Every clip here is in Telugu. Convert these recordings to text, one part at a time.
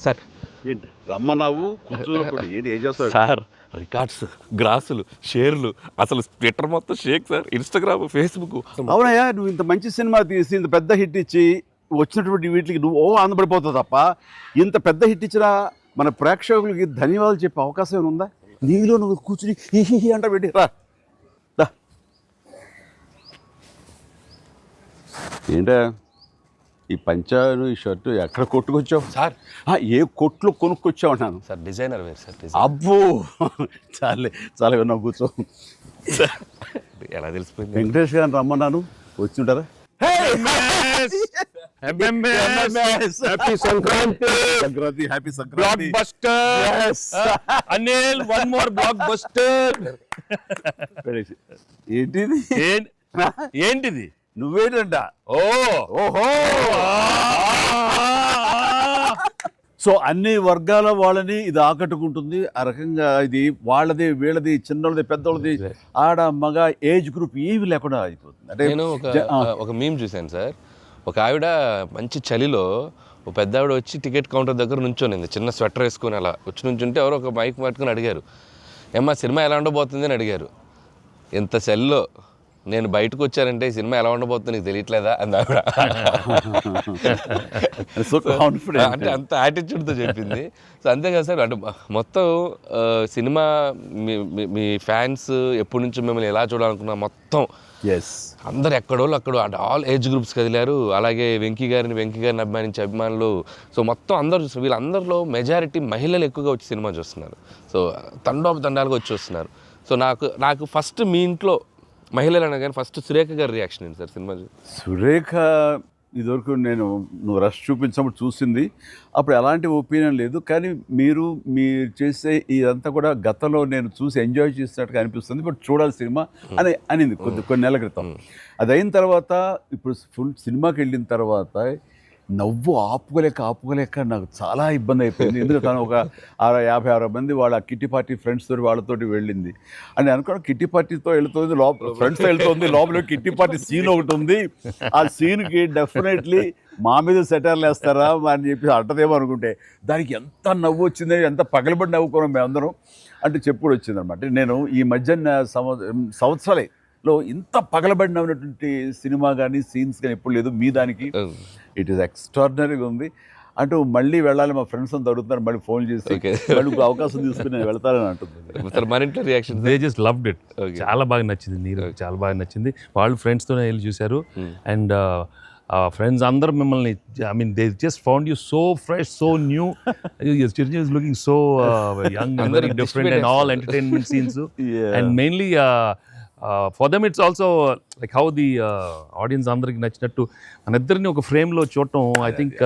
సార్ ఏంటి రమ్మన్నావు కూర్చోకూడదు ఏంటి ఏం చేస్తావు సార్ రికార్డ్స్ గ్రాసులు షేర్లు అసలు ట్విట్టర్ మొత్తం షేక్ సార్, ఇన్స్టాగ్రామ్, ఫేస్బుక్. అవునయ్యా, నువ్వు ఇంత మంచి సినిమా తీసి ఇంత పెద్ద హిట్ ఇచ్చి వచ్చినటువంటి వీటికి నువ్వు ఆనందపడిపోతావు తప్ప ఇంత పెద్ద హిట్ ఇచ్చిన మన ప్రేక్షకులకి ధన్యవాదాలు చెప్పే అవకాశం ఏమైనా ఉందా? నీలో నువ్వు కూర్చుని హీ అంట పెట్టి రా. ఏంటా ఈ పంచాను ఈ షర్టు ఎక్కడ కొట్టుకొచ్చావు సార్ ఏ కొట్లు కొనుక్కొచ్చావు అన్నాను. సార్ డిజైనర్ వేరు సార్. అబ్బో చాలా విన్నావు, కూర్చో. ఎలా తెలిసిపోయింది? వెంకటేష్ గారిని రమ్మన్నాను, వచ్చి ఉంటారా? Happy Sankranti, happy Sankranti. Block buster Anil, one more block buster. ఏంటిది? ఏంటిది? నువ్వేంటంట? ఓహో. సో అన్ని వర్గాల వాళ్ళని ఇది ఆకట్టుకుంటుంది. ఆ రకంగా ఇది వాళ్ళది వీళ్ళది చిన్నోళ్ళది పెద్దోళ్ళది ఆడ మగ ఏజ్ గ్రూప్ ఏవి లేకుండా అయిపోతుంది. అంటే నేను ఒక మీమ్ చూశాను సార్. ఒక ఆవిడ మంచి చలిలో ఒక పెద్ద ఆవిడ వచ్చి టికెట్ కౌంటర్ దగ్గర నుంచోనింది, చిన్న స్వెటర్ వేసుకొని అలా వచ్చి నుంచుంటే ఎవరో ఒక మైక్ పట్టుకుని అడిగారు, ఏమ్మా సినిమా ఎలా ఉండబోతుంది అని అడిగారు. ఎంత చలిలో నేను బయటకు వచ్చానంటే ఈ సినిమా ఎలా ఉండబోతుంది నీకు తెలియట్లేదా అని ఆవిడ. అంటే అంత యాటిట్యూడ్తో చెప్పింది. సో అంతేకాదు సార్, అంటే మొత్తం సినిమా మీ ఫ్యాన్స్ ఎప్పటి నుంచి మిమ్మల్ని ఎలా చూడాలనుకున్నా మొత్తం అందరు ఎక్కడోళ్ళు అక్కడ అంటే ఆల్ ఏజ్ గ్రూప్స్ కదిలారు. అలాగే వెంకీ గారిని అభిమానించే అభిమానులు. సో మొత్తం అందరూ వీళ్ళందరిలో మెజారిటీ మహిళలు ఎక్కువగా వచ్చి సినిమా చూస్తున్నారు. సో తండాలుగా వచ్చి వస్తున్నారు. సో నాకు ఫస్ట్ మీ ఇంట్లో మహిళలు అనగానే ఫస్ట్ సురేఖ గారి రియాక్షన్ ఏంటి సార్ సినిమా? సురేఖ ఇదివరకు నువ్వు రష్ చూపించినప్పుడు చూసింది, అప్పుడు ఎలాంటి ఒపీనియన్ లేదు. కానీ మీరు చేసే ఇదంతా కూడా గతంలో నేను చూసి ఎంజాయ్ చేసినట్టుగా అనిపిస్తుంది, బట్ చూడాలి సినిమా అని అనింది కొన్ని నెలల క్రితం. అది అయిన తర్వాత ఇప్పుడు ఫుల్ సినిమాకి వెళ్ళిన తర్వాత నవ్వు ఆపుకోలేక నాకు చాలా ఇబ్బంది అయిపోయింది. ఎందుకంటే తను ఒక 50-60 మంది వాళ్ళ కిట్టి పార్టీ ఫ్రెండ్స్ తోటి వాళ్ళతోటి వెళ్ళింది అని అనుకోవడం. కిట్టి పార్టీతో వెళుతుంది, ఫ్రెండ్స్తో వెళ్తుంది, లోపల కిట్టి పార్టీ సీన్ ఒకటి ఉంది. ఆ సీన్కి డెఫినెట్లీ మా మీద సెటర్లు వేస్తారా అని చెప్పి అంటదేమో అనుకుంటే దానికి ఎంత నవ్వు వచ్చింది, ఎంత పగలబడి నవ్వుకున్నాం మేమందరం అంటే చెప్పుడు వచ్చిందనమాట. నేను ఈ మధ్య సంవత్సరాలలో ఇంత పగలబడినటువంటి సినిమా కానీ సీన్స్ కానీ ఎప్పుడు లేదు. మీ దానికి ఇట్ ఈస్ ఎక్స్ట్రాడినరీగా ఉంది. అంటూ మళ్ళీ వెళ్ళాలి, మా ఫ్రెండ్స్ అంతా అడుగుతున్నారు, మళ్ళీ ఫోన్ చేసి మళ్ళీ అవకాశం తీసుకుని నేను వెళ్తానని అంటుంది. They just loved it. చాలా బాగా నచ్చింది, నీరు చాలా బాగా నచ్చింది. వాళ్ళు ఫ్రెండ్స్తోనే వెళ్ళి చూశారు. అండ్ ఫ్రెండ్స్ అందరూ మిమ్మల్ని they just found you so fresh, so new. Chiranjeevi is looking so young and very different and all entertainment scenes. And mainly for them it's also like how the audience అందరికి నచ్చినట్టు మన ఇద్దరిని ఒక ఫ్రేమ్లో చూడటం. I think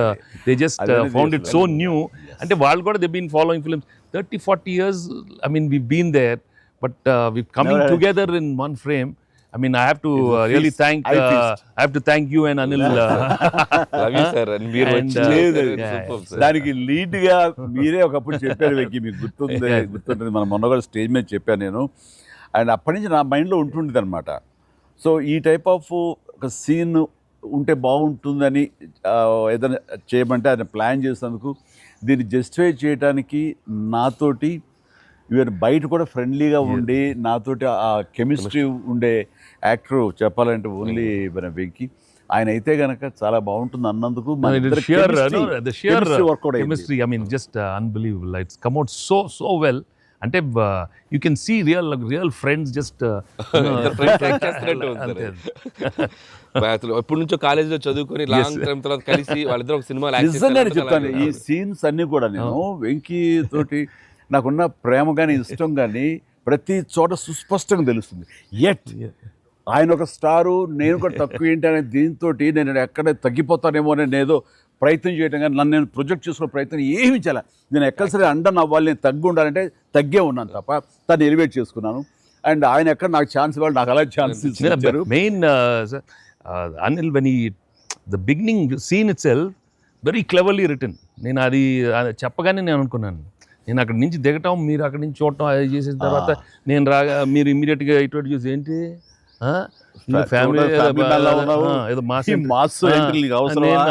they just found it so new. అంటే వాళ్ళు కూడా they been following films 30-40 years. we've been there, but we've coming together in one frame. I have to really thank you and Anil. Love you sir. And మీరు దానికి లీడ్ గా మీరే ఒకప్పుడు చెప్పారు వెంకీ, మీకు గుర్తుంది మన మొన్న కూడా స్టేజ్ మీద చెప్పాను నేను. అండ్ అప్పటి నుంచి నా మైండ్లో ఉంటుండేది అనమాట. సో ఈ టైప్ ఆఫ్ ఒక సీన్ ఉంటే బాగుంటుందని ఏదైనా చేయమంటే ఆయన ప్లాన్ చేసినందుకు దీన్ని జస్టిఫై చేయడానికి నాతోటి ఈవెన్ బయట కూడా ఫ్రెండ్లీగా ఉండి నాతోటి ఆ కెమిస్ట్రీ ఉండే యాక్టర్ చెప్పాలంటే ఓన్లీ మన వెంకీ. ఆయన అయితే గనక చాలా బాగుంటుంది అన్నందుకు chemistry just unbelievable. It's come out so well. అంటే you can see real friends just ఎప్పటి నుంచో కాలేజీలో చదువుకొని లాంగ్ టైం తర్వాత కలిసి వాళ్ళిద్దరు ఒక సినిమా చెప్తాను. ఈ సీన్స్ అన్ని కూడా నేను వెంకీ తోటి నాకున్న ప్రేమ కానీ ఇష్టం కానీ ప్రతి చోట సుస్పష్టంగా తెలుస్తుంది. ఎట్ ఆయన ఒక స్టారు, నేను కూడా తక్కువ ఏంటి అనే దీంతో నేను ఎక్కడ తగ్గిపోతానేమో అని ఏదో ప్రయత్నం చేయడం కానీ నన్ను నేను ప్రొజెక్ట్ చేసుకునే ప్రయత్నం ఏమి చేయాలి. నేను ఎక్కడ సరే అండర్ అవ్వాలి, నేను తగ్గి ఉండాలంటే తగ్గే ఉన్నాను తప్ప తను ఎలివేట్ చేసుకున్నాను. అండ్ ఆయన ఎక్కడ నాకు ఛాన్స్ ఇవ్వాలి, నాకు అలా ఛాన్స్ ఇచ్చారు. Main Anil when the beginning scene it self very cleverly return. నేను అది చెప్పగానే నేను అనుకున్నాను, నేను అక్కడి నుంచి దిగటం, మీరు అక్కడి నుంచి చూడటం, అది చేసిన తర్వాత నేను రాగా మీరు ఇమ్మీడియట్గా ఇటువంటి చూసి ఏంటి ఫ్యామిలీ ఏదో మాస్ ఎంట్రీ అవసరమా?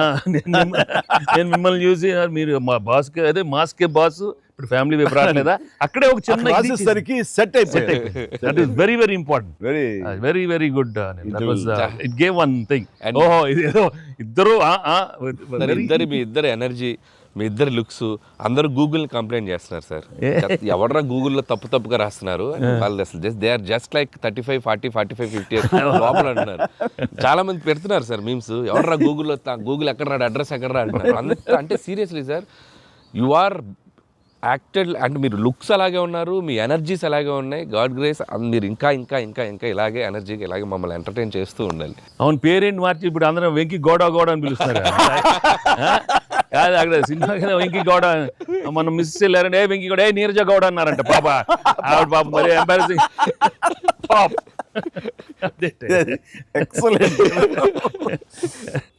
నేను మిమ్మల్ని చూసి మీరు మా బాస్ అదే మాస్కే బాస్ ఇప్పుడు ఫ్యామిలీ వైపు రావట్లేదా, అక్కడే ఒక చిన్న రాసేసరికి సెట్ అయిపోయింది. That is very very important, very very good. It gave one thing. ఓహో ఇది ఏదో ఇద్దరు మీ ఇద్దరు ఎనర్జీ, మీ ఇద్దరు లుక్స్, అందరూ గూగుల్ని కంప్లైంట్ చేస్తున్నారు సార్. ఎవడరా గూగుల్లో తప్పుగా రాస్తున్నారు వాళ్ళు, అసలు దే ఆర్ జస్ట్ లైక్ 35, 40, 45, 50 లోపల అంటున్నారు. చాలా మంది పెడుతున్నారు సార్ మీమ్స్, ఎవడరా గూగుల్లో, గూగుల్ ఎక్కడ రాడు, అడ్రస్ ఎక్కడ రా అంటున్నారు. అంటే seriously sir, you are acted అంటే మీరు లుక్స్ అలాగే ఉన్నారు, మీ ఎనర్జీస్ అలాగే ఉన్నాయి. గాడ్ గ్రేస్, మీరు ఇంకా ఇంకా ఇంకా ఇంకా ఇలాగే ఎనర్జీకి ఇలాగే మమ్మల్ని ఎంటర్టైన్ చేస్తూ ఉండాలి. అవును, పేరేంటి మార్చి ఇప్పుడు అందరం వెంకీ గౌడ అని పిలుస్తారు కాదు, అక్కడ సినిమా వెంకీ గౌడ, మనం మిస్ వెళ్ళారంటే వెంకీ గౌడ, నీరజ గౌడ అన్నారంట. పాప ఆవిడ పాప మరి ఎంబారసింగ్. ఎక్సలెంట్.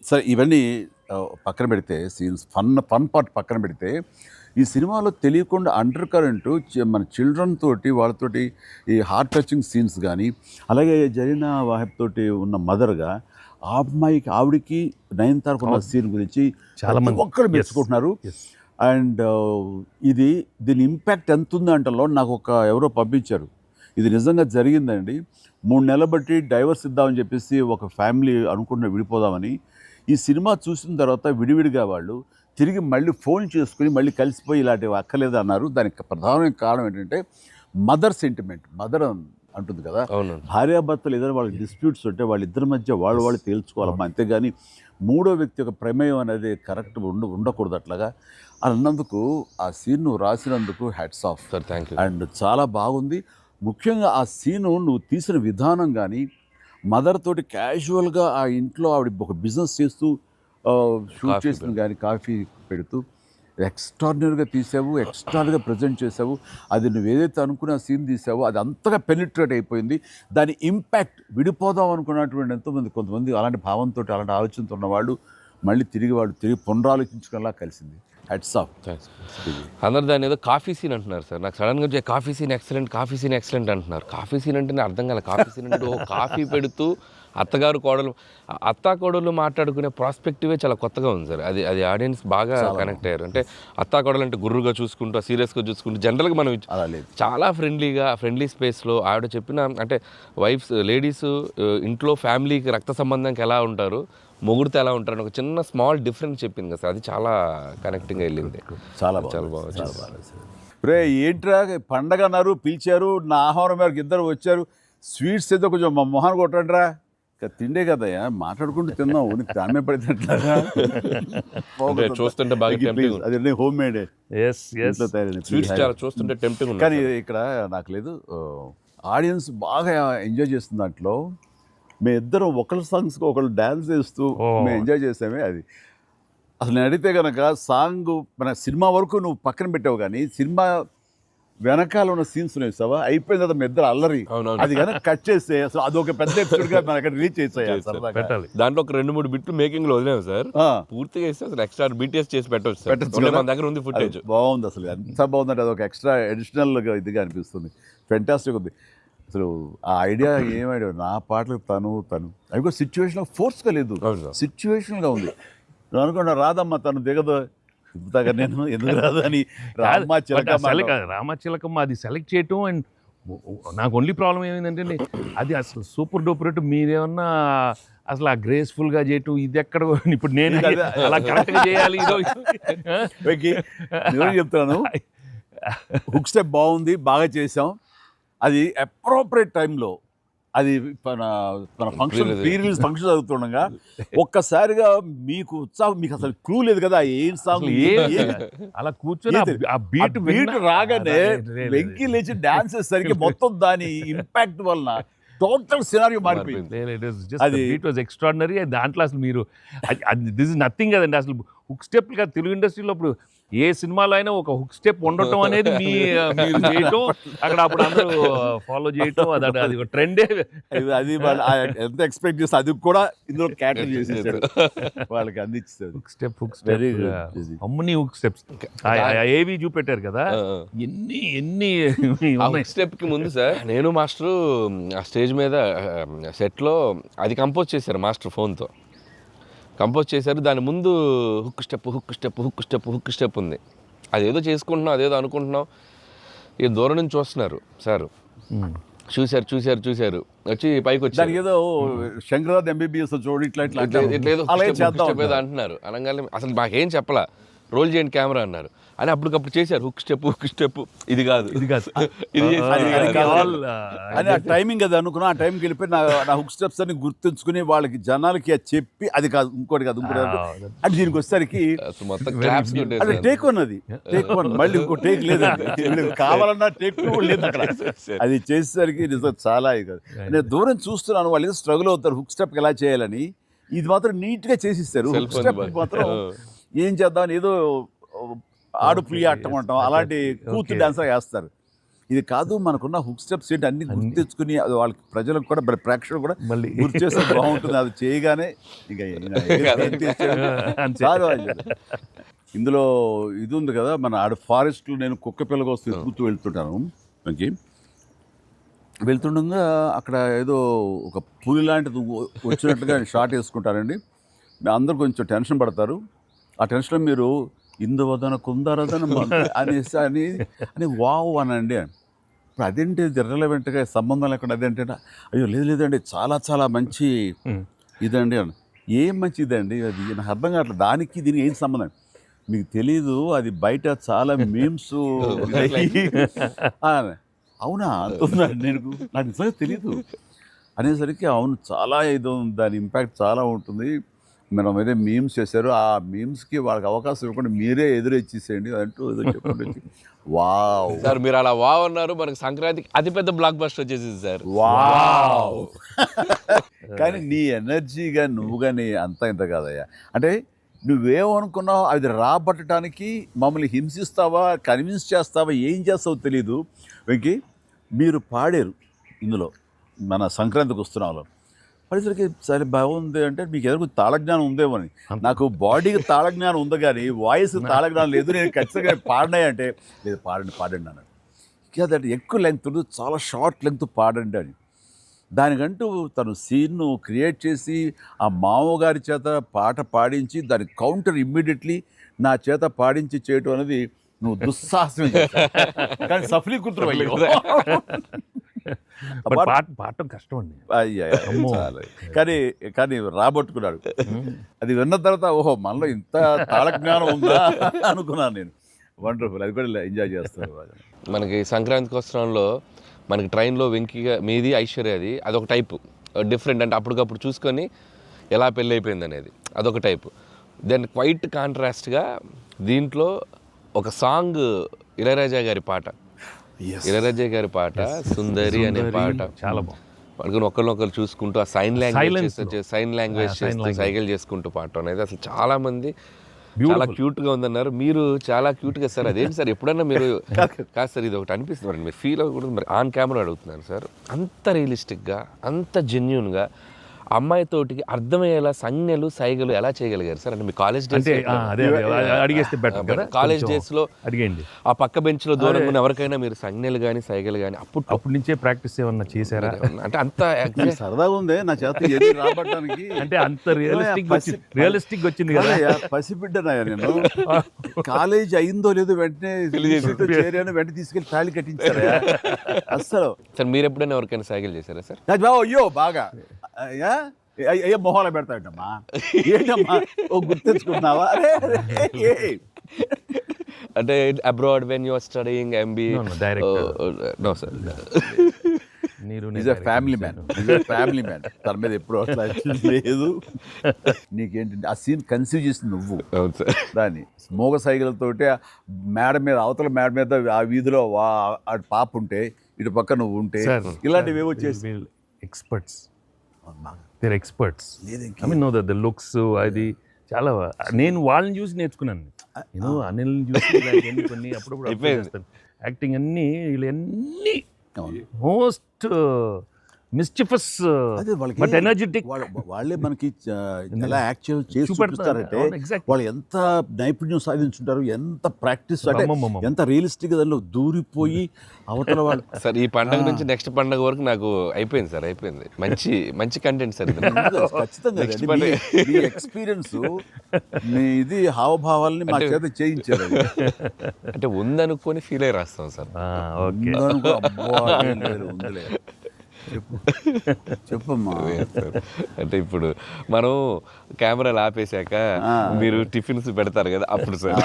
సరే, ఇవన్నీ పక్కన పెడితే, సీన్స్ ఫన్ పార్ట్ పక్కన పెడితే, ఈ సినిమాలో తెలియకుండా అండర్ కరెంట్ మన చిల్డ్రన్ తోటి వాళ్ళతోటి ఈ హార్ట్ టచింగ్ సీన్స్ కానీ, అలాగే జరీనా వాహిబ్ తోటి ఉన్న మదర్గా ఆ అమ్మాయికి ఆవిడికి నయనతారకు ఉన్న సీన్ గురించి చాలా మంది ఒక్కరు మెచ్చుకుంటున్నారు. అండ్ దీని ఇంపాక్ట్ ఎంత ఉందంటలో నాకు ఎవరో పంపించారు, ఇది నిజంగా జరిగిందండి. 3 నెలలు బట్టి డైవర్స్ ఇద్దామని చెప్పేసి ఒక ఫ్యామిలీ అనుకుంటున్న విడిపోదామని, ఈ సినిమా చూసిన తర్వాత విడివిడిగా వాళ్ళు తిరిగి మళ్ళీ ఫోన్ చేసుకుని మళ్ళీ కలిసిపోయి ఇలాంటివి అక్కర్లేదు అన్నారు. దానికి ప్రధానమైన కారణం ఏంటంటే మదర్ సెంటిమెంట్. మదర్ అంటుంది కదా, భార్యాభర్తలు ఏదైనా వాళ్ళకి డిస్ప్యూట్స్ ఉంటే వాళ్ళిద్దరి మధ్య వాళ్ళు తేల్చుకోవాలమ్మా, అంతేగాని మూడో వ్యక్తి యొక్క ప్రమేయం అనేది కరెక్ట్ ఉండకూడదు. అట్లాగా అన్నందుకు ఆ సీన్ నువ్వు రాసినందుకు hats off sir, thank you. And చాలా బాగుంది. ముఖ్యంగా ఆ సీను నువ్వు తీసిన విధానం కానీ, మదర్ తోటి క్యాజువల్గా ఆ ఇంట్లో ఆవిడ ఒక బిజినెస్ చేస్తూ షూట్ చేసిన కానీ కాఫీ పెడుతూ ఎక్స్ట్రాడినరీగా తీసావు, ఎక్స్ట్రాడినరీగా ప్రజెంట్ చేసావు. అది నువ్వు ఏదైతే అనుకున్న సీన్ తీసావో అది అంతగా పెనిట్రేట్ అయిపోయింది. దాని ఇంపాక్ట్ విడిపోదాం అనుకున్నటువంటి కొంతమంది అలాంటి భావంతో, అలాంటి ఆలోచనతో ఉన్నవాళ్ళు మళ్ళీ తిరిగి పునరాలోచించుకునేలా కలిసింది. Heads of. అందరు దాన్ని ఏదో కాఫీ సీన్ అంటున్నారు సార్. నాకు సడన్గా కాఫీ సీన్ ఎక్సలెంట్ అంటున్నారు. కాఫీ సీన్ అంటే అర్థం కాలే. కాఫీ సీన్ అంటే కాఫీ పెడుతూ అత్తా కోడలు మాట్లాడుకునే ప్రాస్పెక్టివే చాలా కొత్తగా ఉంది సార్. అది ఆడియన్స్ బాగా కనెక్ట్ అయ్యారు. అంటే అత్తా కోడలు అంటే గుర్రుగా చూసుకుంటూ, సీరియస్గా చూసుకుంటూ, జనరల్గా మనం చాలా ఫ్రెండ్లీ స్పేస్లో ఆవిడ చెప్పిన, అంటే లేడీస్ ఇంట్లో ఫ్యామిలీకి రక్త సంబంధానికి ఎలా ఉంటారు, మొగుడితో ఎలా ఉంటారని ఒక చిన్న స్మాల్ డిఫరెన్స్ చెప్పింది కదా సార్. అది చాలా కనెక్టింగ్గా వెళ్ళింది. చాలా బాగా. రే ఏంట్రా పండగ అన్నారు, పిలిచారు, నా ఆహారం మేరకు ఇద్దరు వచ్చారు, స్వీట్స్ ఏదో కొంచెం మా మొహాన్ని కొట్టండిరా, తిండే కదయ్యా, మాట్లాడుకుంటూ తిన్నావు, నీకు దాని పడినట్లాగా చూస్తుంటే బాగా అది హోమ్ మేడ్ చూస్తుంటే టెంప్టింగ్. కానీ ఇక్కడ నాకు లేదు, ఆడియన్స్ బాగా ఎంజాయ్ చేస్తున్న దాంట్లో మేము ఇద్దరం ఒకళ్ళ సాంగ్స్కి ఒకళ్ళు డ్యాన్స్ చేస్తూ మేము ఎంజాయ్ చేసామే. అది అసలు నేను అడిగితే కనుక సాంగ్ మన సినిమా వరకు నువ్వు పక్కన పెట్టావు, కానీ సినిమా వెనకాల ఉన్న సీన్స్ వేసావా, అయిపోయిన తర్వాత మీ ఇద్దరు అల్లరి, అది కనుక కట్ చేస్తే అసలు అదొక పెద్ద ఎపిసోడ్గా మన అక్కడ రిలీజ్ చేసేయాలి. దాంట్లో ఒక 2-3 బిట్లు మేకింగ్ లో వదిలేము సార్, పూర్తిగా వేస్తే అసలు ఎక్స్ట్రా BTS చేసి పెట్టవచ్చు. మన దగ్గర ఉంది ఫుటేజ్. బాగుంది, అసలు ఎంత బాగుందంటే అదొక ఎక్స్ట్రా అడిషనల్గా ఇదిగా అనిపిస్తుంది. ఫెంటాస్టిక్ ఉంది అసలు. ఆ ఐడియా ఏం ఐడియా, నా పాటలకు తను అవి కూడా సిచ్యువేషనల్ ఫోర్స్గా లేదు, సిచ్యువేషనల్గా ఉంది. నువ్వు అనుకున్నా రాదమ్మా తను దిగదు, నేను ఎందుకు రాదు అని రామచిలకమ్మ అది సెలెక్ట్ చేయటం. అండ్ నాకు ఓన్లీ ప్రాబ్లం ఏమైందంటే అది అసలు సూపర్ డూపర్ రేటు, మీరేమన్నా అసలు ఆ గ్రేస్ఫుల్గా చేయటం, ఇది ఎక్కడ ఇప్పుడు నేను అలా కరెక్ట్గా చేయాలి. చెప్తాను, హుక్ స్టెప్ బాగుంది, బాగా చేసాం. అది అప్రోప్రియేట్ టైంలో, అది మన ఫంక్షన్ ప్రీ-రిలీజ్ ఫంక్షన్ జరుగుతుండగా ఒక్కసారిగా మీకు ఉత్సాహం, మీకు అసలు క్లూ లేదు కదా ఏం సాంగ్, అలా కూర్చొని ఆ బీట్ రాగానే వెంకీ లేచి డాన్స్ చేసేసరికి మొత్తం దాని ఇంపాక్ట్ వలన టోటల్ సినారియో మారిపోయింది. అది ఇట్ వాజ్ ఎక్స్ట్రాడినరీ. దాంట్లో అసలు మీరు దిస్ ఇస్ నథింగ్ కదండి, అసలు హుక్ స్టెప్ కదా తెలుగు ఇండస్ట్రీలో. ఇప్పుడు ఏ సినిమాలో అయినా ఒక హుక్ స్టెప్ ఉండటం అనేది మీరు చేయటం, అక్కడ అప్పుడు అందరూ ఫాలో చేయటం, అది ఒక ట్రెండే. అది వాళ్ళు ఎంత ఎక్స్పెక్ట్ చేస్తే అది కూడా ఇందులో క్యాటర్ చేసేసాడు, వాళ్ళకి అందించాడు. హుక్ స్టెప్ అమ్మని హుక్ స్టెప్స్ ఏవి చూపెట్టారు కదా, ఎన్ని స్టెప్ కి ముందు సార్ నేను మాస్టర్ ఆ స్టేజ్ మీద సెట్ లో అది కంపోజ్ చేశారు మాస్టర్ ఫోన్తో కంపోజ్ చేశారు. దాని ముందు హుక్ స్టెప్ ఉంది. అదేదో చేసుకుంటున్నాం, అదేదో అనుకుంటున్నాం. ఈ దూరం నుంచి చూస్తున్నారు సార్, చూశారు వచ్చి పైకి వచ్చి ఏదో శంకరాద్ ఎంబీబీఎస్ చూడు ఇట్లా అంటున్నారు. అనగానే అసలు మాకేం చెప్పలా, రోల్ చేయండి కెమెరా అన్నారు. అని అప్పటికప్పుడు చేశారు హుక్ స్టెప్. ఇది కాదు ఇది అని ఆ టైమింగ్ అది అనుకున్నా. ఆ టైంకి వెళ్ళిపోయి నా హుక్ స్టెప్స్ అని గుర్తుంచుకుని వాళ్ళకి జనాలకి చెప్పి అది కాదు ఇంకోటి కాదు అంటే దీనికి వచ్చేసరికి అది టేక్ వన్, టేక్ వన్, మళ్ళీ ఇంకో టేక్ లేదండి, కావాలన్నా టేక్ టూ లేదు అక్కడ. అది చేసేసరికి నిజం చాలా ఇది కాదు. నేను దూరం చూస్తున్నాను, వాళ్ళు ఏదో స్ట్రగుల్ అవుతారు హుక్ స్టెప్ ఎలా చేయాలని. ఇది మాత్రం నీట్ గా చేసిస్తారు. హుక్ స్టెప్ మాత్రం ఏం చేద్దామని ఏదో ఆడు పులి ఆటం అంటాం అలాంటి కూతురు డాన్స్ వేస్తారు. ఇది కాదు, మనకున్న హుక్ స్టెప్స్ ఏంటి అన్ని గుర్తు తెచ్చుకుని అది వాళ్ళకి ప్రజలకు కూడా ప్రేక్షకులు కూడా మళ్ళీ గుర్తు చేస్తే బాగుంటుంది. అది చేయగానే ఇందులో ఇది ఉంది కదా, మన ఆడ ఫారెస్ట్లో నేను కుక్క పిల్లగా వస్తే ఎత్తుకుతూ వెళ్తుంటాను. మనకి వెళ్తుండగా అక్కడ ఏదో ఒక పులి లాంటిది వచ్చినట్టుగా షాట్ వేసుకుంటారండి. అందరూ కొంచెం టెన్షన్ పడతారు. ఆ టెన్షన్లో మీరు ఇందువదన కుందరదన అనేసి అని వావ్ అనండి. ఇప్పుడు అదేంటి ఇర్రెలవెంట్గా సంబంధం లేకుండా అదేంటే అయ్యో లేదండి చాలా చాలా మంచి ఇదండి అని. ఏం మంచి ఇదండి అది నాకు అర్థం కావట్లేదు. దానికి దీనికి ఏం సంబంధం మీకు తెలీదు. అది బయట చాలా మీమ్స్ అవునా అంటున్నాను నేను, నాకు నిజంగా తెలీదు అనేసరికి అవును చాలా ఇది దాని ఇంపాక్ట్ చాలా ఉంటుంది. మనం ఏదో మీమ్స్ చేశారు, ఆ మీమ్స్కి వాళ్ళకి అవకాశం ఇవ్వకుండా మీరే ఎదురొచ్చేసేయండి అంటూ ఏదో చెప్పండి. వావ్ సార్ మీరు అలా వావ్ అన్నారు, మనకు సంక్రాంతికి అతిపెద్ద బ్లాక్ బస్టర్ వచ్చేసింది సార్. వావ్ కానీ నీ ఎనర్జీగా నువ్వు కానీ అంతా ఇంత కాదయ్యా. అంటే నువ్వేమనుకున్నావు అది రాబట్టడానికి మమ్మల్ని హింసిస్తావా, కన్విన్స్ చేస్తావా, ఏం చేస్తావో తెలీదు. వెంకీ మీరు పాడారు ఇందులో మన సంక్రాంతికి వస్తున్నాలో పరిసరికి సరే బాగుంది అంటే మీకు ఎదురు తాళజ్ఞానం ఉందేమని. నాకు బాడీకి తాళజ్ఞానం ఉంది కానీ వాయిస్ తాళజ్ఞానం లేదు. నేను ఖచ్చితంగా పాడినాయి అంటే లేదు పాడండి అన్నాడు. కాదంటే ఎక్కువ లెంగ్త్ చాలా షార్ట్ లెంగ్త్ పాడండి అని. దానికంటూ తను సీన్ను క్రియేట్ చేసి ఆ మామగారి చేత పాట పాడించి దాని కౌంటర్ ఇమ్మీడియట్లీ నా చేత పాడించి చేయటం అనేది నువ్వు దుస్సాహసం కానీ సఫలీకృతం అయ్యో. పాడటం కష్టం అండి. కానీ రాబట్టుకున్నాడు. అది విన్న తర్వాత ఓహో మనలో ఇంత తాళజ్ఞానం ఉందా అనుకున్నాను నేను. వండర్ఫుల్, అది కూడా ఎంజాయ్ చేస్తాను. మనకి సంక్రాంతికి వస్త్రంలో మనకి ట్రైన్లో వెంకీగా మీది ఐశ్వర్యది అదొక టైపు డిఫరెంట్, అంటే అప్పటికప్పుడు చూసుకొని ఎలా పెళ్ళి అయిపోయింది అనేది అదొక టైపు. దెన్ క్వైట్ కాంట్రాస్ట్గా దీంట్లో ఒక సాంగ్ ఇళయరాజా గారి పాట, ఇళయరాజా గారి పాట సుందరి అనే పాట చాలా బాగుంది. పడుకుని ఒకరినొకరు చూసుకుంటూ ఆ సైన్ లాంగ్వేజ్ చేస్తూ సైకిల్ చేసుకుంటూ పాట అనేది అసలు చాలా మంది చాలా క్యూట్గా ఉందన్నారు. మీరు చాలా క్యూట్గా సార్. అదేంటి సార్ ఎప్పుడన్నా మీరు కాదు సార్ ఇది ఒకటి అనిపిస్తుంది మీరు ఫీల్ అవ్వకూడదు. మరి ఆన్ కెమెరా అడుగుతున్నాను సార్, అంత రియలిస్టిక్గా అంత జెన్యూన్గా అమ్మాయితోటికి అర్థమయ్యేలా సంజ్ఞలు సైగలు ఎలా చేయగలిగారు సార్? అంటే మీ కాలేజ్ డేస్ అడిగేస్తే బెటర్ కదా. కాలేజ్ డేస్లో అడిగండి ఆ పక్క బెంచ్లో దూరంగా ఉన్న ఎవరికైనా మీరు సంజ్ఞలు కానీ సైగలు కానీ అప్పటి నుంచే ప్రాక్టీస్ ఏమన్నా చేశారా? అంటే అంత సరదాగా ఉంది నా చేత రాబట్టడానికి. అంటే అంత రియలిస్టిక్ వచ్చింది కదా. పసిబిడ్డనాయా నేను. కాలేజ్ అయిందో లేదో వెంటనే చేరాను, వెంటనే తీసుకెళ్ళి తాళి కట్టించారా అస్సలు. సార్ మీరు ఎప్పుడైనా ఎవరికైనా సైకిల్ చేశారా సార్? అయ్యో బాగా అయ్యో మొహాలు పెడతాడమ్మా. ఏంటమ్మా ఓ గుర్తించుకున్నావా? అంటే abroad when you are studying MBA? No sir, family man. తన మీద ఎప్పుడు అట్లా లేదు. నీకేంటి ఆ సీన్ కన్సీవ్ చేసింది నువ్వు. దాన్ని మోగ సైకిల్తోటి మేడ మీద అవతల మేడ మీద ఆ వీధిలో పాప ఉంటే ఇటు పక్క నువ్వు ఉంటే ఇలాంటివి ఏవో చేసి experts I mean know the looks అది చాలా నేను వాళ్ళని చూసి నేర్చుకున్నాను. నేను అనిల్ చూసి ఇలాంటివన్నీ కొన్ని అప్పుడప్పుడు observe చేస్తాను. యాక్టింగ్ అన్నీ వీళ్ళన్నీ మోస్ట్ మిస్చిఫస్ అదే వాళ్ళకి బట్ ఎనర్జెటిక్. వాళ్ళే మనకి ఎలా యాక్ట్ చేసి చూపిస్తారంటే ఎగ్జాక్ట్. వాళ్ళు ఎంత నైపుణ్యం సాధించుంటారు, ఎంత ప్రాక్టీస్ అంటే ఎంత రియలిస్టిక్ దానిలో దూరిపోయి అవతల వాళ్ళు. సార్ ఈ పండగ నుంచి నెక్స్ట్ పండగ వరకు నాకు అయిపోయింది సార్, అయిపోయింది. మంచి మంచి కంటెంట్ సార్ ఇది. ఖచ్చితంగా మీ ఎక్స్పీరియన్స్ మీ ఇది హావభావాలని మా చేత చేయించారు. అంటే ఉందనుకొని ఫీల్ అయ్యి రాస్తాం సార్. ఓకే, ఉందిలే చెప్పమ్మా. అంటే ఇప్పుడు మనం కెమెరాలు ఆపేశాక మీరు టిఫిన్స్ పెడతారు కదా అప్పుడు సార్.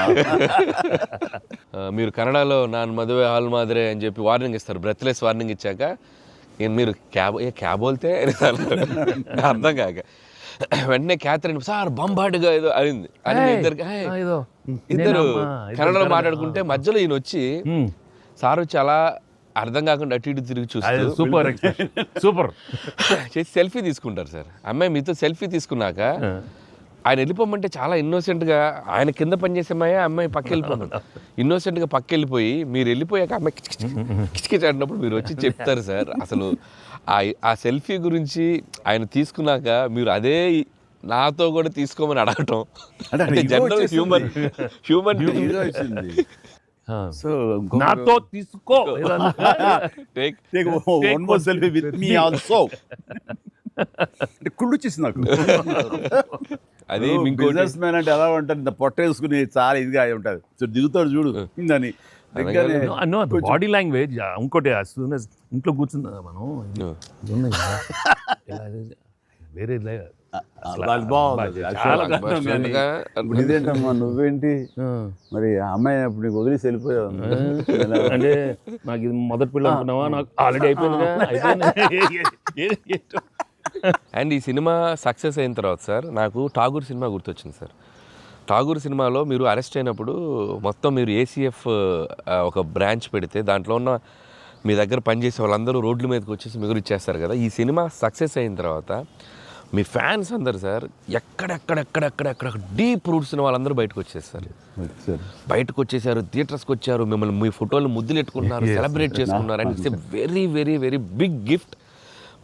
మీరు కన్నడలో నాన్ మదువే హాల్ మాదిరే అని చెప్పి వార్నింగ్ ఇస్తారు, బ్రెత్లెస్ వార్నింగ్ ఇచ్చాక మీరు క్యాబ్ వెళ్తే అర్థం కాక వెంటనే క్యాథరిన్ సార్ బంబాటుగా ఏదో అయింది అని ఇద్దరు కన్నడలో మాట్లాడుకుంటే మధ్యలో ఈయన వచ్చి సార్ వచ్చి అలా అర్థం కాకుండా అటు ఇటు తిరిగి చూస్తారు. సూపర్ సూపర్ చేసి సెల్ఫీ తీసుకుంటారు సార్. అమ్మాయి మీతో సెల్ఫీ తీసుకున్నాక ఆయన వెళ్ళిపోమంటే చాలా ఇన్నోసెంట్గా ఆయన కింద పనిచేసేమాయా అమ్మాయి పక్క వెళ్ళిపోమని ఇన్నోసెంట్గా పక్క వెళ్ళిపోయి మీరు వెళ్ళిపోయాక అమ్మాయి కిచకిచ ఆడినప్పుడు మీరు వచ్చి చెప్తారు సార్. అసలు ఆ సెల్ఫీ గురించి ఆయన తీసుకున్నాక మీరు అదే నాతో కూడా తీసుకోమని అడగటం అంటే జనరల్ హ్యూమన్ సో నాతో తీసుకో కుళ్ళు వచ్చేసింది నాకు. అది బిజినెస్ మ్యాన్ అంటే ఎలా ఉంటుంది, ఇంత పొట్ట వేసుకుని చాలా ఇదిగా ఉంటుంది. సో దిగుతాడు చూడు అని బాడీ లాంగ్వేజ్. ఇంకోటి ఇంట్లో కూర్చున్నా మనం వేరే ఇదేంటమ్మా నువ్వేంటి మరి అమ్మాయి అప్పుడు నీకు వదిలేసి వెళ్ళిపోయావు అంటే నాకు ఇది మొదటి పిల్ల అనుకున్నావా, నాకు ఆల్రెడీ అయిపోయింది. అండ్ ఈ సినిమా సక్సెస్ అయిన తర్వాత సార్ నాకు ఠాగూర్ సినిమా గుర్తొచ్చింది సార్. ఠాగూర్ సినిమాలో మీరు అరెస్ట్ అయినప్పుడు మొత్తం మీరు ఏసీఎఫ్ ఒక బ్రాంచ్ పెడితే దాంట్లో ఉన్న మీ దగ్గర పనిచేసే వాళ్ళందరూ రోడ్ల మీదకి వచ్చేసి మీరు ఇచ్చేస్తారు కదా. ఈ సినిమా సక్సెస్ అయిన తర్వాత మీ ఫ్యాన్స్ అందరు సార్ ఎక్కడెక్కడెక్కడెక్కడెక్కడ డీప్ రూట్స్ వాళ్ళందరూ బయటకు వచ్చేసారు, బయటకు వచ్చేసారు, థియేటర్స్కి వచ్చారు, మిమ్మల్ని మీ ఫోటోలు ముద్దులెట్టుకున్నారు, సెలబ్రేట్ చేసుకున్నారు. And it's a very very very big gift.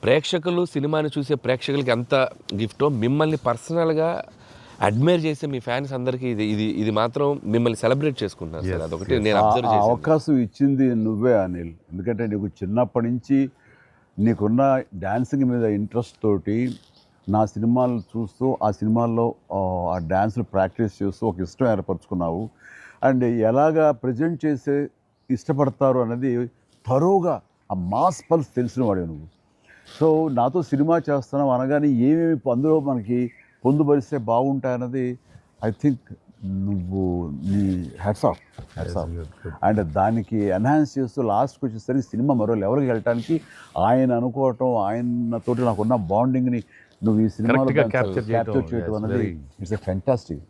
ప్రేక్షకులు సినిమాని చూసే ప్రేక్షకులకి ఎంత గిఫ్టో మిమ్మల్ని పర్సనల్గా అడ్మైర్ చేసే మీ ఫ్యాన్స్ అందరికీ ఇది ఇది ఇది మాత్రం మిమ్మల్ని సెలబ్రేట్ చేసుకుంటున్నారు సార్. అదొకటి నేను అబ్జర్వ్ చేశాను. అవకాశం ఇచ్చింది నువ్వే అనిల్. ఎందుకంటే నీకు చిన్నప్పటి నుంచి నీకున్న డ్యాన్సింగ్ మీద ఇంట్రెస్ట్ తోటి నా సినిమాలు చూస్తూ ఆ సినిమాల్లో ఆ డ్యాన్స్ని ప్రాక్టీస్ చేస్తూ ఒక ఇష్టం ఏర్పరచుకున్నావు. అండ్ ఎలాగా ప్రజెంట్ చేసే ఇష్టపడతారు అనేది తరోగా ఆ మాస్ పల్స్ తెలిసిన వాడే నువ్వు. సో నాతో సినిమా చేస్తున్నావు అనగానే ఏమేమి అందులో మనకి పొందుపరిస్తే బాగుంటాయన్నది ఐ థింక్ నువ్వు నీ హ్యాట్స్ ఆఫ్. అండ్ దానికి ఎన్హాన్స్ చేస్తూ లాస్ట్కి వచ్చేసరికి సినిమా మరో లెవెల్కి వెళ్ళటానికి ఆయన అనుకోవటం, ఆయనతోటి నాకున్న బాండింగ్ని నువ్వు ఈ సినిమాలో క్యాప్చర్ చేయటం అనేది ఇట్స్ ఎ ఫ్యాంటాస్టిక్.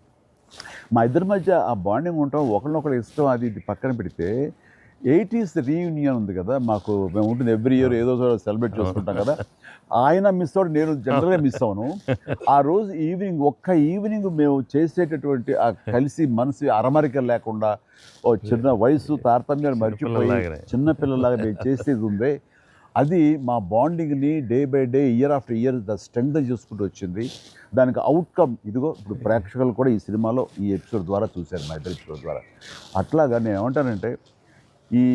మా ఇద్దరి మధ్య ఆ బాండింగ్ ఉండటం, ఒకరినొకరు ఇష్టం, అది ఇది పక్కన పెడితే 80s రీయూనియన్ ఉంది కదా మాకు, మేము ఉంటుంది ఎవ్రీ ఇయర్ ఏదో సెలబ్రేట్ చేసుకుంటాం కదా. ఆయన మిస్ అవుట్, నేను జనరల్గా మిస్ అవును. ఆ రోజు ఈవినింగ్ ఒక్క ఈవినింగ్ మేము చేసేటటువంటి ఆ కలిసి మనసు అరమరికలు లేకుండా ఓ చిన్న వయసు తారతమ్యాలు మర్చిపోయి చిన్నపిల్లలాగా మేము చేసేది ఉందే, అది మా బాండింగ్ని day by day year after year strength చేసుకుంటూ వచ్చింది. దానికి అవుట్కమ్ ఇదిగో ఇప్పుడు ప్రేక్షకులు కూడా ఈ సినిమాలో ఈ ఎపిసోడ్ ద్వారా చూశారు, మా ఇద్దరు ఎపిసోడ్ ద్వారా. అట్లాగా నేను ఏమంటానంటే ఈ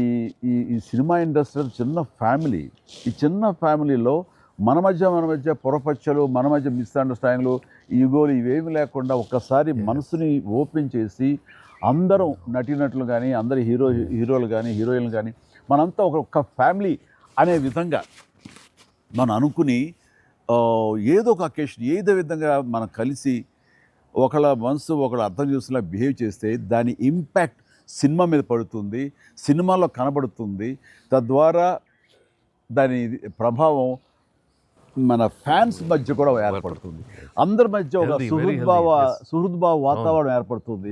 ఈ సినిమా ఇండస్ట్రీ చిన్న ఫ్యామిలీ. ఈ చిన్న ఫ్యామిలీలో మన మధ్య పొరపచ్చలు, మన మధ్య మిస్అండర్స్టాండింగ్లు, ఈగోలు ఇవేమి లేకుండా ఒక్కసారి మనసుని ఓపెన్ చేసి అందరం నటీనటులు కానీ, అందరు హీరోలు కానీ, హీరోయిన్లు కానీ మనంతా ఒక ఫ్యామిలీ అనే విధంగా మనం అనుకుని ఏదో ఒక అకేషన్ ఏదో విధంగా మనం కలిసి ఒకళ్ళ మనసు ఒకళ్ళు అర్థం చేసుకునేలా బిహేవ్ చేస్తే దాని ఇంపాక్ట్ సినిమా మీద పడుతుంది, సినిమాలో కనబడుతుంది. తద్వారా దాని ప్రభావం మన ఫ్యాన్స్ మధ్య కూడా ఏర్పడుతుంది. అందరి మధ్య ఒక సుహృద్భావ వాతావరణం ఏర్పడుతుంది.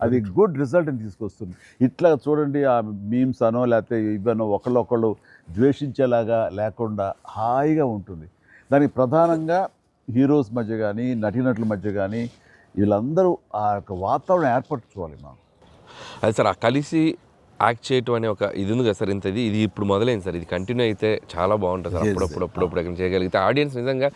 అది గుడ్ రిజల్ట్ని తీసుకొస్తుంది. ఇట్లా చూడండి, ఆ మీమ్స్ అనో లేకపోతే ఇవన్నో ఒకళ్ళొకళ్ళు ద్వేషించేలాగా లేకుండా హాయిగా ఉంటుంది. దానికి ప్రధానంగా హీరోస్ మధ్య కానీ, నటీనటుల మధ్య కానీ వీళ్ళందరూ ఆ యొక్క వాతావరణం ఏర్పరచుకోవాలి మనం. అది సార్ ఆ కలిసి యాక్ట్ చేయటం అనే ఒక ఇది ఉంది కదా సార్, ఇది ఇప్పుడు మొదలైంది సార్, ఇది కంటిన్యూ అయితే చాలా బాగుంటుంది సార్. అప్పుడప్పుడు ఎక్కడ చేయగలిగితే ఆడియన్స్ నిజంగా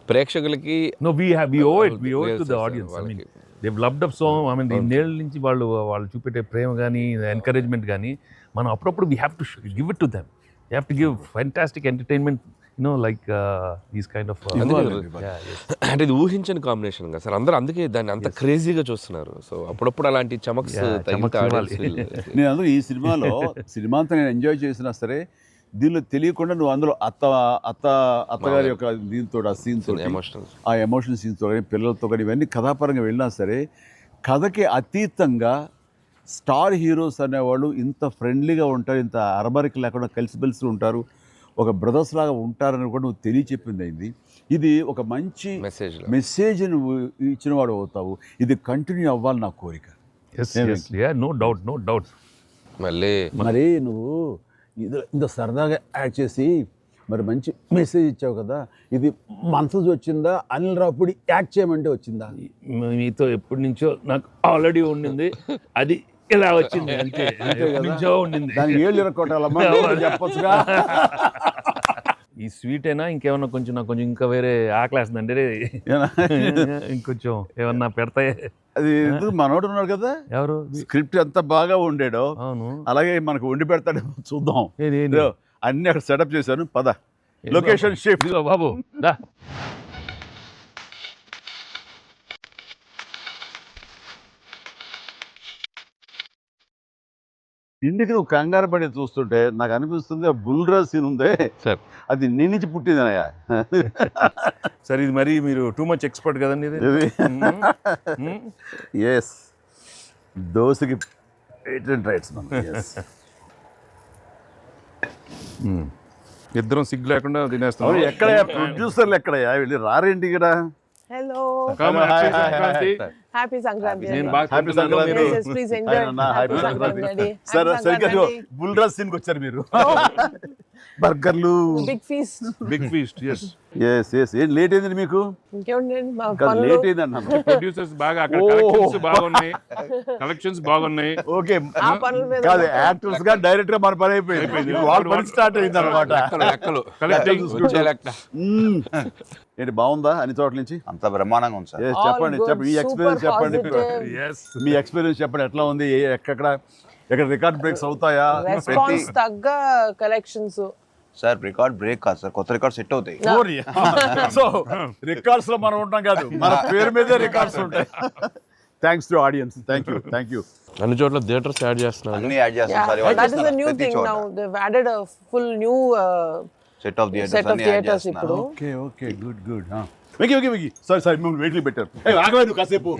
ప్రేక్షకులకి No, we owe it to the audience. I mean, they've loved up so. I mean, ఇన్నేళ్ళ నుంచి వాళ్ళు చూపెట్టే ప్రేమ కానీ ఎంకరేజ్మెంట్ కానీ మనం అప్పుడప్పుడు we have to give it to them. You have to give fantastic entertainment, like these kind of అంటే ఇది ఊహించని కాంబినేషన్ కదా సార్, అందరూ అందుకే దాన్ని అంత క్రేజీగా చూస్తున్నారు. సో అప్పుడప్పుడు అలాంటి చమక్స్ నేను అందులో ఈ సినిమా అంతా నేను ఎంజాయ్ చేసినా సరే, దీనిలో తెలియకుండా నువ్వు అందులో అత్తగారి యొక్క దీంతో ఆ సీన్స్ ఆ ఎమోషనల్ సీన్స్తో కానీ పిల్లలతో కానీ ఇవన్నీ కథాపరంగా వెళ్ళినా సరే, కథకి అతీతంగా స్టార్ హీరోస్ అనేవాళ్ళు ఇంత ఫ్రెండ్లీగా ఉంటారు, ఇంత అరబరికి లేకుండా కలిసిమెలిసి ఉంటారు, ఒక బ్రదర్స్ లాగా ఉంటారని కూడా నువ్వు తెలియచెప్పింది అయింది. ఇది ఒక మంచి మెసేజ్ నువ్వు ఇచ్చిన వాడు అవుతావు. ఇది కంటిన్యూ అవ్వాలి నా కోరిక. No doubt. మరి నువ్వు ఇంత సరదాగా యాక్ట్ చేసి మరి మంచి మెసేజ్ ఇచ్చావు కదా, ఇది మనసు వచ్చిందా, అనిల్ రావుపూడి యాక్ట్ చేయమంటే వచ్చిందా? మీతో ఎప్పటి నుంచో నాకు ఆల్రెడీ ఉండింది, అది ఇలా వచ్చింది అంతే. నుంచో ఉండింది, దానికి ఏళ్ళు ఇరక్కొట్టాలమ్మా చెప్పొచ్చుగా. ఈ స్వీట్ అయినా ఇంకేమన్నా కొంచెం నాకు కొంచెం ఇంకా వేరే ఆకలేస్తుందంటే ఇంకొంచెం ఏమన్నా పెడతాయి. అది మనోడు ఉన్నాడు కదా, ఎవరు స్క్రిప్ట్ ఎంత బాగా ఉండేడో అవును అలాగే మనకు వండి పెడతాడో చూద్దాం. అన్ని అక్కడ సెటప్ చేశాను, పద లొకేషన్ షిఫ్ట్ బాబు దా. ఇంటికి నువ్వు కంగారు పడి చూస్తుంటే నాకు అనిపిస్తుంది ఆ బుల్రాజ్ సీన్ ఉందే సార్, అది నీ నుంచి పుట్టిందనయ్యా. సరే ఇది మరి మీరు టూ మచ్ ఎక్స్పర్ట్ కదండి ఇది. ఎస్, దోశకి పేటెంట్ రైట్స్ మనం. ఇద్దరం సిగ్గు లేకుండా తినేస్తాం. ఎక్కడయ్యా ప్రొడ్యూసర్లు, ఎక్కడయ్యా వెళ్ళి రారేంటి ఇక్కడ? Hello. Happy Sankranti. Happy Sankranti. Please enjoy. Happy Sankranti. Sir, సరిగ్గా బుల్రాజ్ సీన్కి వచ్చారు మీరు. బర్గర్లు, బిగ్ ఫీస్ట్. ఎస్. ఏం లేట్ అయింది మీకు? ఇంకేముందండి, లేట్ అయింది అన్నాను. ప్రొడ్యూసర్స్ బాగా అక్కడ కలెక్షన్స్ బాగున్నాయి. ఓకే, కాదు యాక్టర్స్ గా డైరెక్ట్ గా మన పని అయిపోయింది, వాళ్ళ పని స్టార్ట్ అయింది అనమాట. ఏంటి బాగుందా అన్ని చోట్ల నుంచి? అంత బ్రహ్మాండంగా ఉంది సార్. చెప్పండి మీ ఎక్స్పీరియన్స్ చెప్పండి. మీ ఎక్స్పీరియన్స్ చెప్పండి, ఎట్లా ఉంది, ఎక్కడ రికార్డ్ బ్రేక్స్ అవుతాయా? రెస్పాన్స్ తగ్గ కలెక్షన్స్ సార్. రికార్డ్ బ్రేక్ కాదు సార్, కొత్త రికార్డ్ సెట్ అవుతాయి. సో రికార్డ్స్ లో మనం ఉంటాం కాదు, మన పేరు మీదే రికార్డ్స్ ఉంటాయి. Thanks to audience. Thank you. అన్ని చోట్ల థియేటర్స్ యాడ్ చేస్తున్నారు, అన్ని యాడ్ చేస్తాం sir. That is a new thing now. They've added a full new set of theatres ఇప్పుడు. Okay good. వెకి సారీ మేము వెయిట్లు పెట్టారు. ఆగవే నువ్వు కాసేపు,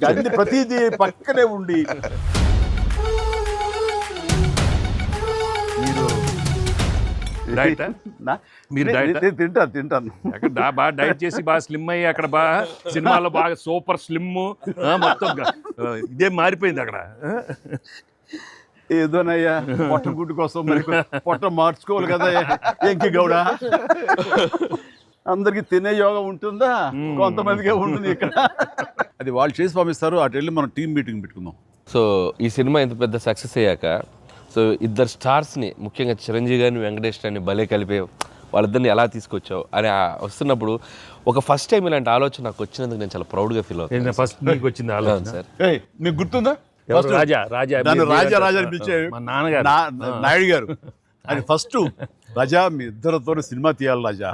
అన్ని ప్రతిదీ పక్కనే ఉండి. మీరు తింటాను అక్కడ బాగా డైట్ చేసి బాగా స్లిమ్ అయ్యి అక్కడ బాగా సినిమాలో బాగా సూపర్ స్లిమ్ మొత్తం ఇదే మారిపోయింది అక్కడ. ఏదోనయ్యా పొట్ట గుడ్డు కోసం మరి పొట్ట మార్చుకోవాలి కదా ఎంకి గౌడ. అందరికి తినే యోగం ఉంటుందా? కొంతమందికే ఉంటుంది ఇక్కడ. అది వాళ్ళు చేసి పంపిస్తారు, అటు వెళ్ళి మనం టీం మీటింగ్ పెట్టుకుందాం. సో ఈ సినిమా ఇంత పెద్ద సక్సెస్ అయ్యాక, సో ఇద్దరు స్టార్స్ని ముఖ్యంగా చిరంజీవి గారిని వెంకటేష్ గారిని భలే కలిపే వాళ్ళిద్దరిని ఎలా తీసుకొచ్చావు అని వస్తున్నప్పుడు ఒక ఫస్ట్ టైం ఇలాంటి ఆలోచన నాకు వచ్చినందుకు నేను చాలా ప్రౌడ్గా ఫీల్ అవుతాను. ఫస్ట్ నీకు వచ్చింది ఆలోచన సార్. మీకు గుర్తుందా? రాజా అని పిలిచే నాయుడు గారు. అది ఫస్ట్ రాజా మీ ఇద్దరితో సినిమా తీయాలి రాజా,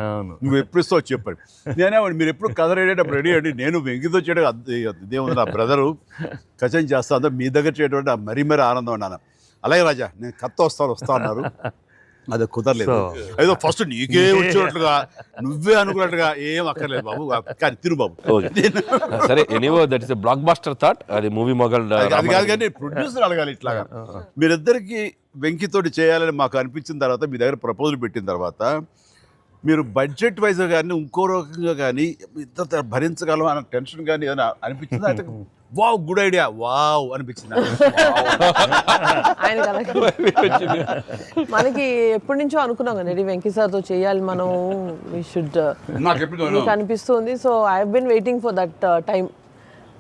నువ్వు ఎప్పుడు ఇస్తావు చెప్పాడు. నేనేమండి మీరు ఎప్పుడు కథ రెడీ అండి, నేను వెంకితో చేయడం ఇదేముంది, నా బ్రదరు కచం చేస్తా అంతా మీ దగ్గర చేయడం మరీ ఆనందం అన్నాను. అలాగే రాజా నేను కథ వస్తా అన్నారు, అది కుదరలేదు. ఏదో ఫస్ట్ నీకే వచ్చినట్లుగా నువ్వే అనుకున్నట్టుగా ఏం అక్కర్లేదు బాబు, కానీ తిరు బాబు. సరే, anyway that is a blockbuster thought. అది మూవీ మొగల్ అది కాదు, కానీ ప్రొడ్యూసర్ అడగాలి ఇట్లాగా. మీరిద్దరికి వెంకితోటి చేయాలని మాకు అనిపించిన తర్వాత, మీ దగ్గర ప్రపోజల్ పెట్టిన తర్వాత, మీరు బడ్జెట్ వైజ్ కానీ ఇంకో రకంగా కానీ ఇద్దరు భరించగలం అన్న టెన్షన్ కానీ ఏదైనా అనిపించిందా? అయితే వావ్ గుడ్ ఐడియా వావ్ అనిపించింది. మనకి ఎప్పటి నుంచో అనుకున్నాం కదా వెంకీ సార్తో చేయాలి మనం, వి షుడ్, నాకు అనిపిస్తుంది. So I have been waiting for that time.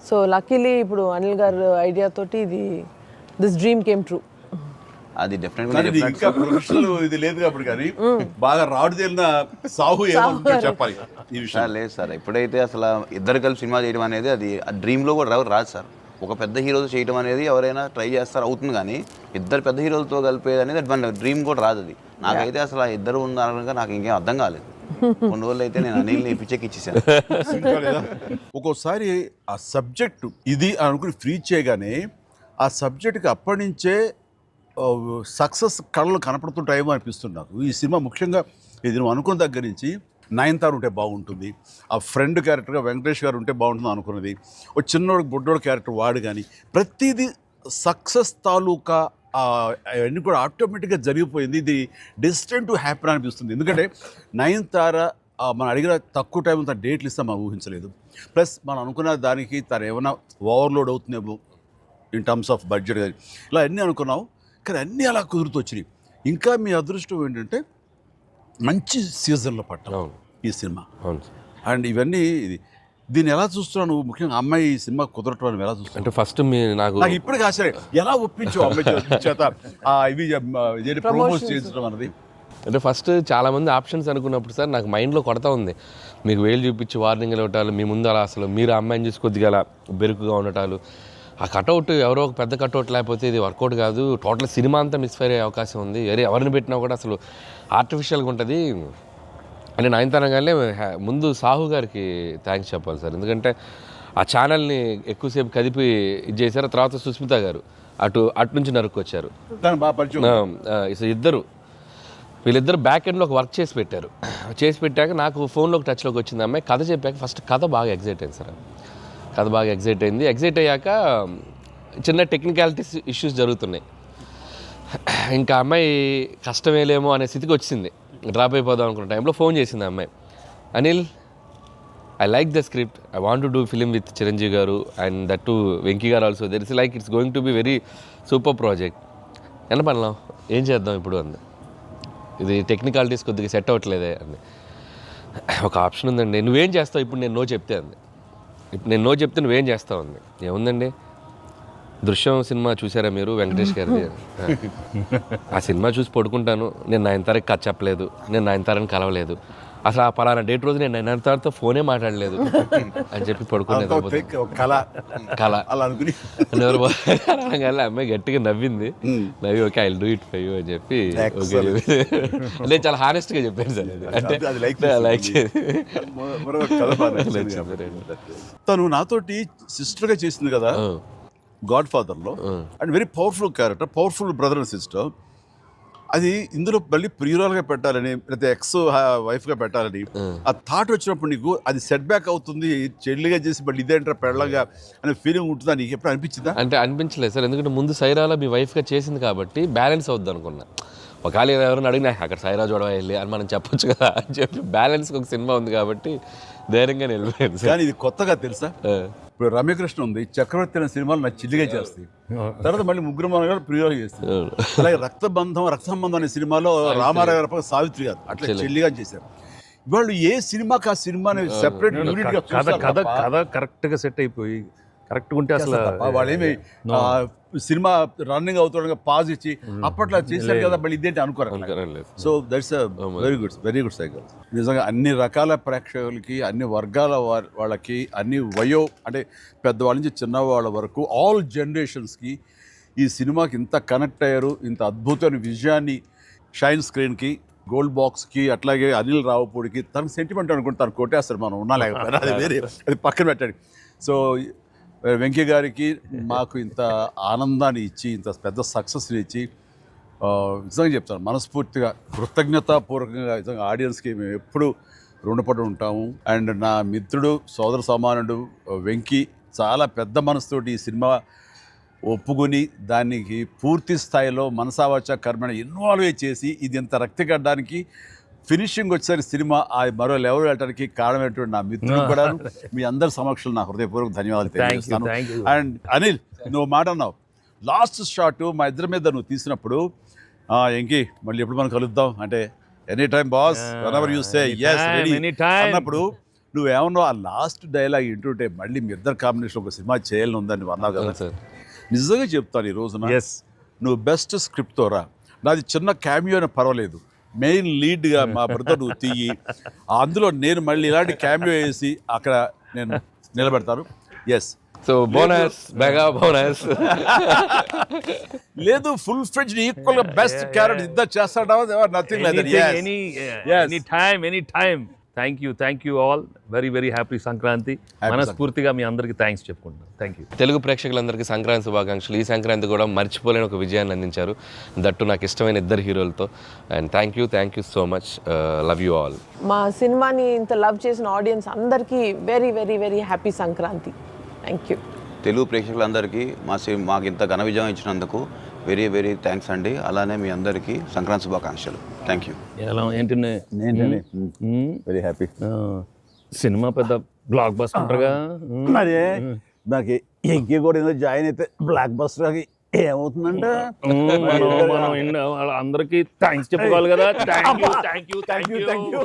So luckily ఇప్పుడు అనిల్ గారు ఐడియా తోటి దిస్ డ్రీమ్ కేమ్ ట్రూ. అది డెఫినెట్గా కానీ ఇది ఇంకా ప్రొఫెషనల్ ఇది లేదు కాబట్టి కానీ బాగా రాడు తేలిన సాహు ఏమంటారు చెప్పాలి ఈ విషయం. సార్ లేదు సార్, ఎప్పుడైతే అసలు ఇద్దరు కలిసి సినిమా చేయడం అనేది అది డ్రీమ్లో కూడా రాదు సార్. ఒక పెద్ద హీరోతో చేయడం అనేది ఎవరైనా ట్రై చేస్తారు అవుతుంది, కానీ ఇద్దరు పెద్ద హీరోలతో కలిపేది అనేది మన డ్రీమ్ కూడా రాదు. అది నాకైతే అసలు ఆ ఇద్దరు ఉన్నారనగా నాకు ఇంకేం అర్థం కాలేదు. కొన్ని రోజులు అయితే నేను అనిల్ని పిచ్చెక్కి ఇచ్చేసాను. ఒక్కోసారి ఆ సబ్జెక్టు ఇది అనుకుని ఫ్రీ చేయగానే ఆ సబ్జెక్ట్కి అప్పటి నుంచే సక్సెస్ కళలు కనపడుతుంటాయేమో అనిపిస్తుంది నాకు. ఈ సినిమా ముఖ్యంగా ఇది నువ్వు అనుకున్న దగ్గర నుంచి నయనతార ఉంటే బాగుంటుంది, ఆ ఫ్రెండ్ క్యారెక్టర్గా వెంకటేష్ గారు ఉంటే బాగుంటుంది అనుకున్నది, ఒక చిన్నోడు బుడ్డోడు క్యారెక్టర్ వాడు, కానీ ప్రతిదీ సక్సెస్ తాలూకా అవన్నీ కూడా ఆటోమేటిక్గా జరిగిపోయింది. ఇది డెస్టిన్ టు హ్యాపీ అనిపిస్తుంది. ఎందుకంటే నయనతార మనం అడిగిన తక్కువ టైం అంతా డేట్లు ఇస్తాం మనం ఊహించలేదు. ప్లస్ మనం అనుకున్న దానికి తను ఏమైనా ఓవర్లోడ్ అవుతుందేమో ఇన్ టర్మ్స్ ఆఫ్ బడ్జెట్ కానీ ఇలా అన్నీ అనుకున్నాం, కానీ అన్నీ అలా కుదురుతూ వచ్చినాయి. ఇంకా మీ అదృష్టం ఏంటంటే మంచి సీజన్లో పట్టాం ఈ సినిమా. అండ్ ఇవన్నీ దీన్ని ఎలా చూస్తున్నావు నువ్వు? ముఖ్యంగా అమ్మాయి ఈ సినిమా కుదరటం అని ఎలా చూస్తున్నావు? అంటే ఫస్ట్ నాకు ఇప్పటికీ ఆశ్చర్యం, ఎలా ఒప్పించావు అమ్మాయి చేత ఇవి ప్రమోట్ చేయించడం అన్నది? అంటే ఫస్ట్ చాలామంది ఆప్షన్స్ అనుకున్నప్పుడు సార్ నాకు మైండ్లో కొడతా ఉంది, మీకు వేలు చూపించి వార్నింగ్లు ఇవ్వటాలు, మీ ముందు అలా అసలు మీరు అమ్మాయిని చూసి కొద్దిగా అలా బెరుకుగా ఉండటాలు, ఆ కటౌట్ ఎవరో ఒక పెద్ద కటౌట్ లేకపోతే ఇది వర్కౌట్ కాదు, టోటల్ సినిమా అంతా మిస్ఫైర్ అయ్యే అవకాశం ఉంది, ఎవరిని పెట్టినా కూడా అసలు ఆర్టిఫిషియల్గా ఉంటుంది అని నయనతారగానే ముందు సాహు గారికి థ్యాంక్స్ చెప్పాలి సార్. ఎందుకంటే ఆ ఛానల్ని ఎక్కువసేపు కదిపి ఇది చేశారు. తర్వాత సుస్మిత గారు అటు నుంచి నరుక్కొచ్చారు. వీళ్ళిద్దరు బ్యాక్ ఎండ్లో ఒక వర్క్ చేసి పెట్టారు. చేసి పెట్టాక నాకు ఫోన్లోకి టచ్లోకి వచ్చింది అమ్మాయి. కథ చెప్పాక ఫస్ట్ కథ బాగా ఎగ్జైట్ అయింది సార్. కథ బాగా ఎగ్జైట్ అయింది. ఎగ్జైట్ అయ్యాక చిన్న టెక్నికాలిటీస్ ఇష్యూస్ జరుగుతున్నాయి. ఇంకా అమ్మాయి కష్టమేలేమో అనే స్థితికి వచ్చింది. డ్రాప్ అయిపోదాం అనుకున్న టైంలో ఫోన్ చేసింది అమ్మాయి, Anil I like the script, I want to do film with Chiranjeevi గారు అండ్ దట్ టు వెంకీ గారు also, there is like it's going to be very super project. ఎంత పడలాం, ఏం చేద్దాం ఇప్పుడు అంది. ఇది టెక్నికాలిటీస్ కొద్దిగా సెట్ అవ్వట్లేదే అంది. ఒక ఆప్షన్ ఉందండి, నువ్వేం చేస్తావు ఇప్పుడు నేను నో చెప్తే అంది. ఇప్పుడు నేను నో చెప్తే నువ్వేం చేస్తావు అంది. ఏముందండి, దృశ్యం సినిమా చూసారా మీరు వెంకటేష్ గారిది? ఆ సినిమా చూసి పడుకుంటాను, నేను నయనతారకి కథ చెప్పలేదు, నేను నయనతారని కలవలేదు, అసలు ఆ పలానా డేట్ రోజు నేను నయనతారతో ఫోనే మాట్లాడలేదు అని చెప్పి పడుకునేది. అమ్మాయి గట్టిగా నవ్వింది. నవ్వి okay I do it for you అని చెప్పి ఓకే నేను చాలా హానెస్ట్గా చెప్పాను సార్. అంటే లైక్ తను నాతోటి సిస్టర్గా చేసింది కదా గాడ్ ఫాదర్లో, and very powerful character, powerful brother and sister. అది ఇందులో మళ్ళీ ప్రియురాలుగా పెట్టాలని లేదా ఎక్స్ వైఫ్గా పెట్టాలని ఆ థాట్ వచ్చినప్పుడు నీకు అది సెట్ బ్యాక్ అవుతుంది, చెల్లిగా చేసి మళ్ళీ ఇదేంటారా పెళ్ళగా అనే ఫీలింగ్ ఉంటుందా నీకు ఎప్పుడు అనిపించిందా? అంటే అనిపించలేదు సార్, ఎందుకంటే ముందు సైరాలో మీ వైఫ్గా చేసింది కాబట్టి బ్యాలెన్స్ అవుద్ది అనుకున్నా. ఒకవేళ ఎవరైనా అడిగినా అక్కడ సైరా చూడవా వెళ్ళి అని మనం చెప్పొచ్చు కదా అని చెప్పి బ్యాలెన్స్కి ఒక సినిమా ఉంది కాబట్టి ధైర్యంగా వెళ్ళిపోయాను సార్. కానీ ఇది కొత్తగా తెలుసా, ఇప్పుడు రమ్యకృష్ణ ఉంది, చక్రవర్తి అనే సినిమాలు నాకు చిల్లిగా చేస్తాయి, తర్వాత మళ్ళీ ముగ్గురు మన గారు ప్రియులుగా చేస్తారు. అలాగే రక్త సంబంధం అనే సినిమాలో రామారావు గారు సావిత్రి గారు అట్లా చెల్లిగా చేశారు. వాళ్ళు ఏ సినిమాకి ఆ సినిమాని సెపరేట్ కథ కరెక్ట్గా సెట్ అయిపోయి కరెక్ట్గా ఉంటే అసలు వాళ్ళేమి సినిమా రన్నింగ్ అవుతుండగా పాజ్ ఇచ్చి అప్పట్లో చేశారు కదా మళ్ళీ ఇదేంటి అనుకోరు. So that's very good cycle. నిజంగా అన్ని రకాల ప్రేక్షకులకి, అన్ని వర్గాల వాళ్ళకి, అన్ని అంటే పెద్దవాళ్ళ నుంచి చిన్నవాళ్ళ వరకు ఆల్ జనరేషన్స్కి ఈ సినిమాకి ఇంత కనెక్ట్ అయ్యారు. ఇంత అద్భుతమైన విజయాన్ని షైన్ స్క్రీన్కి, గోల్డ్ బాక్స్కి, అట్లాగే అనిల్ రావుపూడికి తనకు సెంటిమెంట్ అనుకుంటే తను కొట్టేస్తారు, మనం ఉన్నా లేకపోయినా అది వేరే, అది పక్కన పెట్టండి. సో వెంకీ గారికి మాకు ఇంత ఆనందాన్ని ఇచ్చి, ఇంత పెద్ద సక్సెస్ని ఇచ్చి నిజంగా చెప్తాను మనస్ఫూర్తిగా కృతజ్ఞతాపూర్వకంగా నిజంగా ఆడియన్స్కి మేము ఎప్పుడు రుణపడి ఉంటాము. అండ్ నా మిత్రుడు, సోదర సమానుడు వెంకీ చాలా పెద్ద మనసుతోటి ఈ సినిమా ఒప్పుకొని దానికి పూర్తి స్థాయిలో మనసావాచ కర్మణ ఇన్వాల్వ్ చేసి ఇది ఇంత రక్తిగడ్డానికి ఫినిషింగ్ వచ్చేసరి సినిమా ఆ మరో లెవెల్ వెళ్ళడానికి కారణమైనటువంటి నా మిత్రుడు కూడా మీ అందరి సమక్షంలో నా హృదయపూర్వక ధన్యవాదాలు తెలియజేస్తాను. అండ్ అనిల్, నువ్వు మాట అన్నావు లాస్ట్ షాట్ మా ఇద్దరి మీద నువ్వు తీసినప్పుడు, ఎంకి మళ్ళీ ఎప్పుడు మనం కలుద్దాం అంటే any time boss, whenever you say yes ready అన్నప్పుడు నువ్వేమన్నా ఆ లాస్ట్ డైలాగ్ వింటుంటే మళ్ళీ మీ ఇద్దరు కాంబినేషన్ ఒక సినిమా చేయాలని ఉందని అన్నావు కదా సార్. నిజంగా చెప్తాను ఈ రోజున ఎస్ నువ్వు బెస్ట్ స్క్రిప్ట్తో రా, నాది చిన్న క్యామియో అని పర్వాలేదు, మెయిన్ లీడ్గా మా బ్రదర్ నువ్వు తీయి, అందులో నేను మళ్ళీ ఇలాంటి క్యామియో వేసి అక్కడ నేను నిలబెడతాను. Yes so bonus, mega bonus. లేదు ఫుల్ ఫ్రెండ్స్ ఈక్వల్ గా బెస్ట్ క్యారెక్టర్ ఇద్దరు చేస్తాడా, nothing like that. Any time. Thank you all. Very happy Sankranti. మనస్ఫూర్తిగా మీ అందరికి థ్యాంక్స్ చెప్పుకుంటున్నాను. Thank you. తెలుగు ప్రేక్షకులందరికీ సంక్రాంతి శుభాకాంక్షలు. ఈ సంక్రాంతి కూడా మర్చిపోలేని ఒక విజయాన్ని అందించారు, దట్టు నాకు ఇష్టమైన ఇద్దరు హీరోలతో. And thank you so much. Love you all. మా సినిమాని ఇంత లవ్ చేసిన ఆడియన్స్ అందరికీ very happy Sankranti. Thank you. Telugu ప్రేక్షకులందరికీ మాకు ఇంత ఘన విజయం ఇచ్చినందుకు వెరీ థ్యాంక్స్ అండి. అలానే మీ అందరికీ సంక్రాంతి శుభాకాంక్షలు. Thank you. ఎలా ఏంటి వెరీ హ్యాపీ. సినిమా పెద్ద బ్లాక్ బస్టర్గా మరి నాకు ఎంకి కూడా ఏదో జాయిన్ అయితే బ్లాక్ బస్టర్ ఏమవుతుందంటే మనం అందరికీ థ్యాంక్స్ చెప్పుకోవాలి కదా. Thank you.